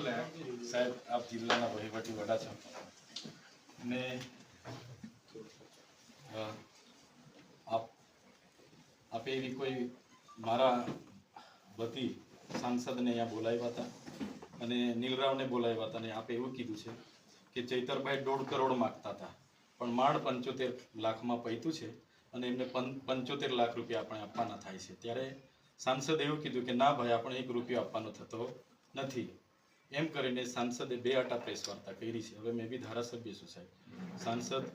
સાહેબ આપ જિલ્લાના વહીવટી વડા છો ને આપે એવી કોઈ મારા વતી સાંસદને અહીંયા બોલાવ્યા હતા અને નીલરાવને બોલાવ્યા હતા અને આપે એવું કીધું છે કે ચૈતરભાઈ 1.5 કરોડ માગતા હતા પણ માંડ 75 લાખમાં પૈતું છે અને એમને 75 લાખ રૂપિયા આપણે આપવાના થાય છે। ત્યારે સાંસદે એવું કીધું કે ના ભાઈ આપણે 1 રૂપિયો આપવાનો થતો નથી એમ કરીને સાંસદે 2 આટા પ્રેસ વાર્તા કરી છે। હવે મેં બી ધારાસભ્ય છું સાહેબ, સાંસદ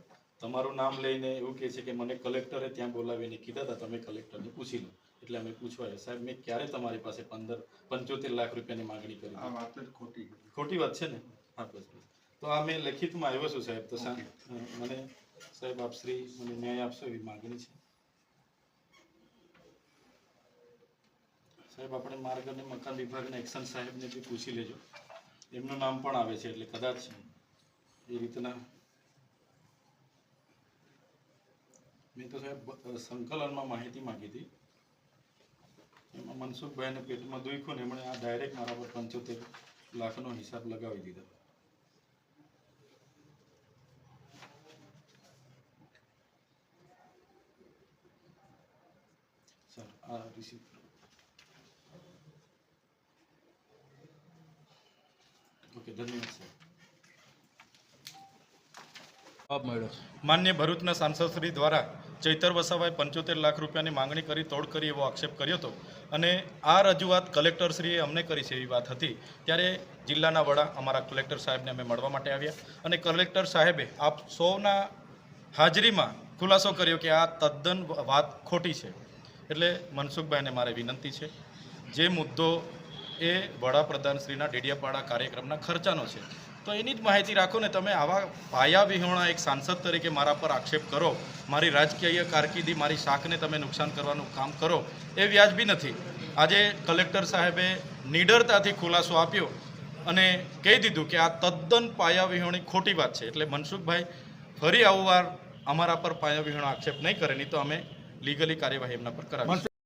તમારું નામ લઈને એવું કહે છે કે મને કલેક્ટરે ત્યાં બોલાવીને કીધા હતા તમે કલેક્ટરને પૂછી લો એટલે અમે પૂછવા આવ્યા। સાહેબ મેં ક્યારે તમારી પાસે 75 લાખ રૂપિયાની માંગણી કરી? આ વાત જ ખોટી વાત છે ને? હા બસ બસ, તો આ મેં લેખિતમાં આવ્યો છું સાહેબ, તો મને સાહેબ આપ શ્રી મને ન્યાય આપશો એવી માંગણી છે સાહેબ। આપણે માર્ગ અને મકાન વિભાગના એક્શન સાહેબને બી પૂછી લેજો, એમનું નામ પણ આવે છે એટલે કદાચ એ રીતના મેં તો સાહેબ સંકલનમાં માહિતી માંગી હતી, એમાં મનસુખભાઈને પેટમાં દુખ્યું ને એમણે આ ડાયરેક્ટ મારા પર 75 લાખનો હિસાબ લગાવી દીધો સર। આ રિસીપ્ટ ઓકે, ધન્યવાદ સર। માન્ય ભરૂચના સાંસદશ્રી દ્વારા ચૈતર વસાવાએ 75 લાખ રૂપિયાની માંગણી કરી તોડ કરી એવો આક્ષેપ કર્યો હતો અને આ રજૂઆત કલેક્ટરશ્રીએ અમને કરી છે એવી વાત હતી। ત્યારે જિલ્લાના વડા અમારા કલેક્ટર સાહેબને અમે મળવા માટે આવ્યા અને કલેક્ટર સાહેબે આપ સૌના હાજરીમાં ખુલાસો કર્યો કે આ તદ્દન વાત ખોટી છે। એટલે મનસુખભાઈને મારે વિનંતી છે, જે મુદ્દો એ વડાપ્રધાનશ્રીના ડેડિયાપાડા કાર્યક્રમના ખર્ચાનો છે તો એની જ માહિતી રાખો ને। તમે આવા પાયા વિહોણા એક સાંસદ તરીકે મારા પર આક્ષેપ કરો, મારી રાજકીય કારકિર્દી મારી શાખને તમે નુકસાન કરવાનું કામ કરો એ વ્યાજબી નથી। આજે કલેક્ટર સાહેબે નિડરતાથી ખુલાસો આપ્યો અને કહી દીધું કે આ તદ્દન પાયા વિહોણી ખોટી વાત છે। એટલે મનસુખભાઈ ફરી આવું વાર અમારા પર પાયા વિહોણા આક્ષેપ નહીં કરે, નહીં તો અમે લીગલી કાર્યવાહી એમના પર કરાવીશું।